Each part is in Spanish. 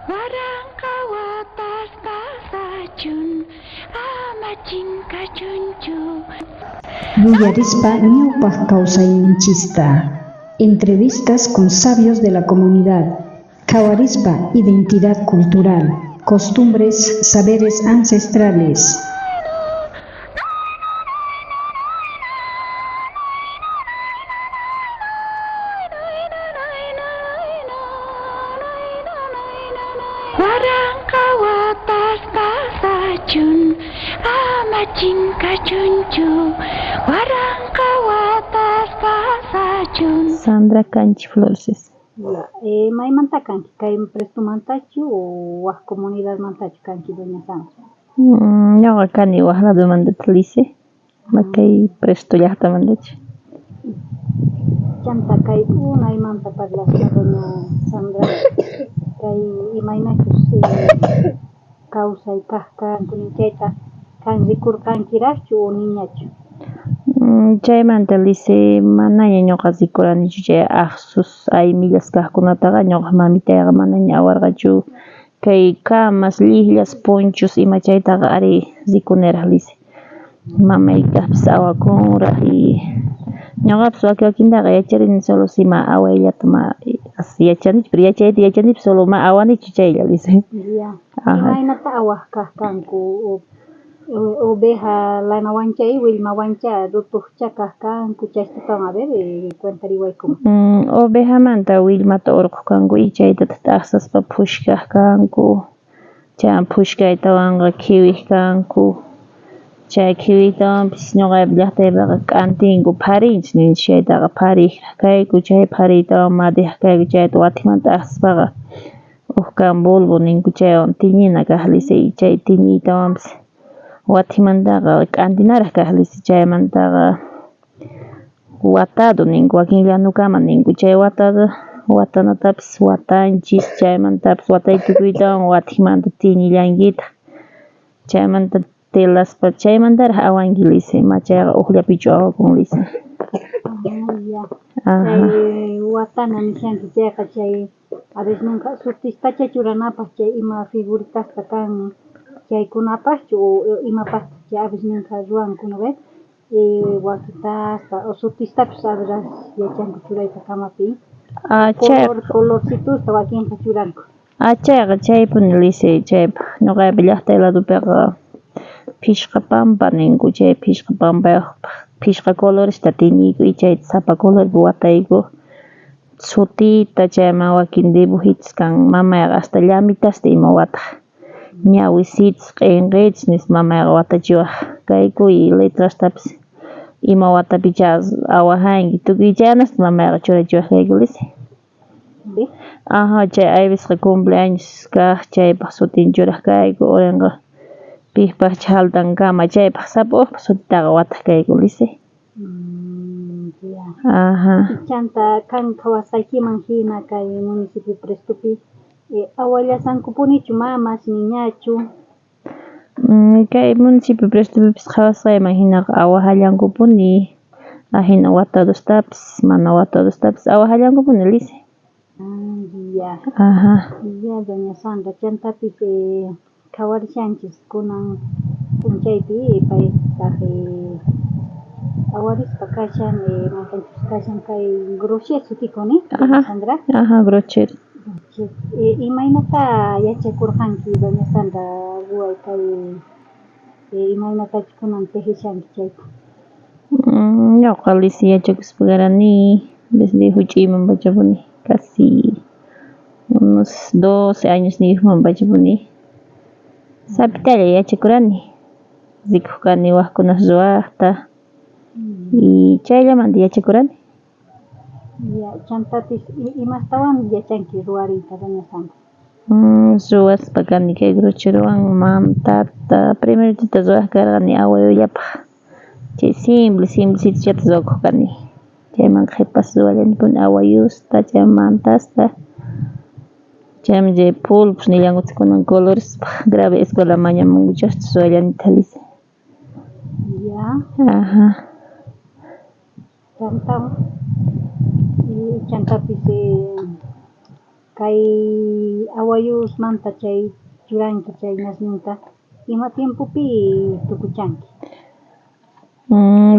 Warangkawatas kasajun amacin kacuncu. Villarispa ñawpaq kawsayninchista. Entrevistas con sabios de la comunidad. Kawarispa identidad cultural, costumbres, saberes ancestrales. Warangkawatas kasajun amacin kacuncu. Warangkawatas kasajun. Sandra Canchi Flores. Maymanta kanki kay presto mantachu o waj comunidad mantachu kanki doña Sandra. Ñuqa kani waqladumanta lice makay presto llaqtamantachu. Chanta kay unaymanta parlasqa doña Sandra kay imaynachus kawsay kaq kanku chayta kan rikurqankiraqchu o niñachu. Chaymanta lice manaña ñuqa rikuranichu chay aqsus aymillas kaqkunataqa ñuqa mamitayqa manaña awarqachu kay kamas, lillas, punchos ima chaytaqa ari rikuniraq lice mamaytapis awakunraq y ñuqapas wakintaqa yacharini solo sima awaylata yachanichu pero yachayta yachanichu solo awanichu chaylla lice. Ya. Imaynata awaq kaq kanku oveja lana wanchay willma wancha rutuqcha kaq kanku chaytatawan a ver cuentariwaykuman. Ovejamanta willmata urquq kanku y chaytataq aqsaspa phushkaq kanku chay phushkaytawanqa khiwiq kanku chay khiwitawanpis ñuqaypa llaqtaypiqa k'antinku pharinchik ninchik chaytaqa phariyqa kayku chay phariytawan madiyaq kayku chayta wathimanta aqsaspaqa huk kan bulbu ninku chaywan tiñina kaq lice y chay tiñiytawanpis wathimantaqa k'antinaraq kaq lice chaymantaqa watado ninku wakin llanokaman ninku chay watanatapis watanchis chaymantapas watay tukuytawan wathimanta tiñillankita chaymanta telaspa chaymantaraq awanki lice chayqa ukllapichu awakun lice. Chay watana nishanki chayqa chay a veces nunca sutistacha churanapaq chay ima figuritasqa kan chaykunapaqchu o imapaqtaq chay a veces nunca ruwanku ¿no ves? Wakitasqa o sutistapis a veces yachanku churayta kamapi colorcitusta wakinqa churanku. Chayqa chaypuni lice chaypa ñuqaypa llaqtay ladopiqa phishqa pampa ninku chay phishqa pampayuqpaq phishqa coloresta tiñiyku y chayta sapa colorpi watayku sutita chayman wakin dibujitos kan mamayqa hasta llamitasta ima wataq ñawisitos q'inqichis nispa mamayqa watachiwaq kayku y letrastapas ima watapichá awajanki tukuy chaynasta mamayqa churachiwaq kayku lice. Chay aybisqa cumpleaños kaq chaypaq sutini churaq kayku orinqa piqpaqcha haltankama chaypaq sapa hukpaq sutitaqa wataq kayku lice. Chanta kan kawasaykiman hina kay municipio Prestupi awallasankupunichu mamas niñachu. Kay municipio Prestupipis qhawasayman hinaqa awajallankupuni hina watadostapis mana watadostapis awajallankupuni lice. Ya. Ya doña Sandra chantapis kawarishanchis kunan punchaypi paystaq awarispa kashan makanchis kashan kay Grosher sutikuni Sandra. Grosher. Imaynata yachakurqanki doña Sandra ruway kay imaynatachu kunan tejishanki chayta. Ñuqa lice yachakuspakarani desde huch'iyman pachapuni casi unos 12 años niyuqman pachapuni sapitalla yachakurani rikuq kani waqkunaq ruwaqta y chayllamanta yachakurani. Ya chantapis imastawan yachanki ruwariyta doña Sandra. Ruwaspa kani kay Grosherwan mantata primeritita ruwaq karqani awayullapaq chay simplecita ruwakuq kani chayman qhipas ruwallanipuni awayusta chay mantasta chayman chay pulpos nillankuchik kunan colorespaq grave escuela mañamunkuchus ruwallanita lice. Chantapis kay awayus manta chay churanki chay nasninta ima tiempopi tukuchanki.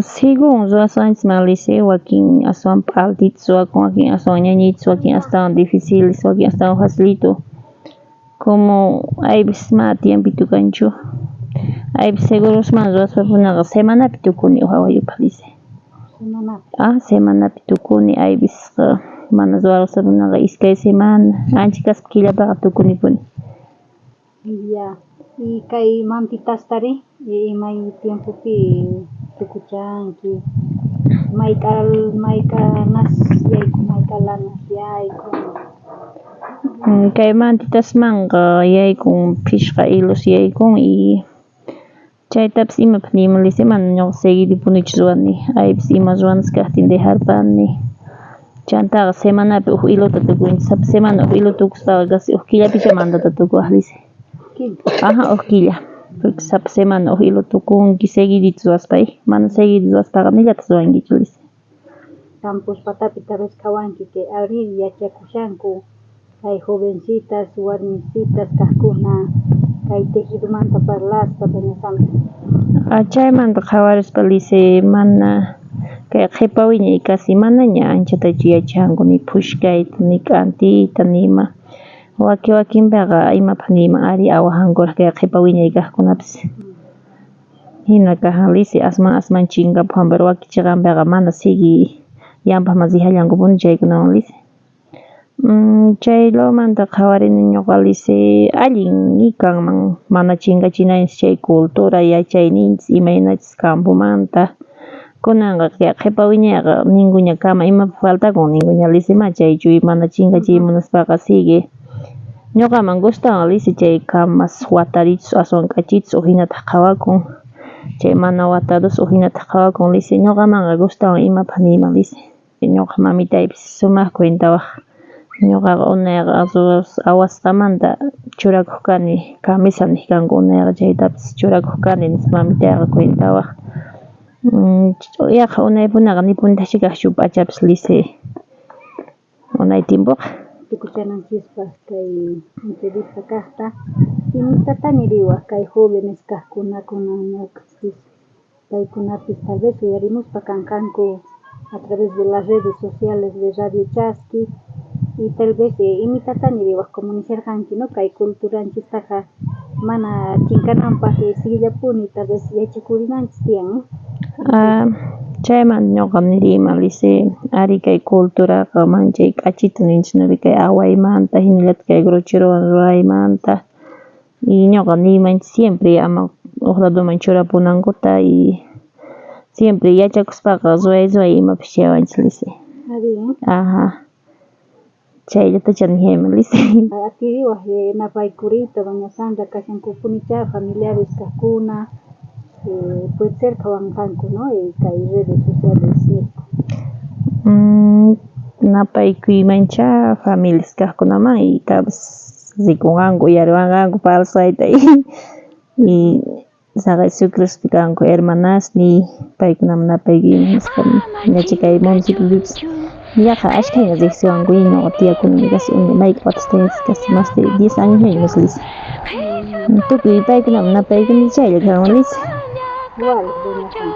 Según razones malice, wakin aswan paltitos, wakin aswan ñañitos, wakin astawan difíciles, wakin astawan facilito. Como hay veces más tiempo tukanchu, hay veces seguros más raspapunaqa semana tukuni hawayu palice. Semana tukuni hay veces mana raspapunaqa iskay semana, ancha kaspa killapaqa tukuni puni. Ya, y kay mantitastari imay tiempopi tukuchanki, mayka nas yayku mayka lanas yayku. Kay mantitasmanqa yaykun phishqa hilos yaykun y chaytapas imapas nimalice mana ñuqa seguido punichu ruwani, aypis ima ruwanas kaqtin dejarpani. Chantaqa semanapi uj hilota tukunchik, sapa semana uj hilo tukuspaqa casi uj killapicha mantata tukuwaqlisi. Uj killa, porque sapa semana uj hilo tukunki seguidito ruwaspay, mana seguido ruwaspaqa nillatas ruwankichu lisi. Campuspatapi tal vez kawanki que abril yachakushanku kay jovencitas, warmisitas kaqkuna kay tejidumanta parlaspa ña Chaymanta qhawarispa lisi mana kay qhipa wiñay kasi manaña anchatachu yachanku ni phushkayta ni k'antiyta nima wakinpiqa imapas niman ari awajankuraq kay qhipa wiñay kaqkunapas. Hina kajan lisi asman chinkapu hampir wakichiqanpiqa mana sigi yanpaq masijallanku chaykunawan lisi. Chaylawmanta qhawarini ñuqa lisi allin kanman mana chinkachinaychik chay cultura yachayninchik imaynachik campumanta kunanqa qhipa wiñayqa ninkuña kama imapas faltakun ninkuña lisima chaychu mana chinkachay munaspaqa sigue. Ñuqaman gustawan lisi chay kamas watarichus aswan k'achichus uhinata qhawakun, chay mana watados uhinata qhawakun lisi ñuqamanqa gustawan imapas nima lisi. Ñuqa mamitaypis sumaq kwintawaq ñuqaqa unayqa awasqamanta churakuq kani camisa nijkanku unayqa chaytapas churakuq kani nispa mamitayqa kwintawaq. Yaqa unaypunaqa nipuntachu kaqchu p'achapas lisi unay timpuqa. Tukuchananchispas kay entrevista kaqta imitatami riwaq kay jóvenes kaqkuna ñawpaqpis paykunapis tal vez uyarimuspa kanku a través de las redes sociales de Radio Chasqui y tal vez imitatami riwaq comunicarqanki no kay culturanchistaqa mana chinkananpaq sigillapuni tal vez yachakurinanchis tiyan. Chayman ñuqa nirima lisi ari kay culturaqa manchay k'achita ninchiknupi kay awaymanta hinallata kay gruchuruwan ruraymanta y ñuqa nimanchik siempre ama uj ladoman churapunankuta y siempre yachakuspaqa ruway imapish yawanchik lisi. Chayllatacha nijayman lisi. Atiriwaq napaykuriyta doña Sandra kashankupunicha familiares kaqkuna puede ser kawanqanku no kay redes sociales nispa. Napaykuymancha familias kaqkunaman y tapas rikunqanku uyariwanqanku falsayta y saqay sucrespi kanku hermanasni paykunaman napaykuyman nispa ñachi kay municipiopipas yaqa ashkhaña riqsiwanku ñuqa tiyakunami casi mayqa watas casi más de 10 años más lisi. Tukuy paykunaman napaykuni chaylla kanman lisi. Igual, doña Sandra.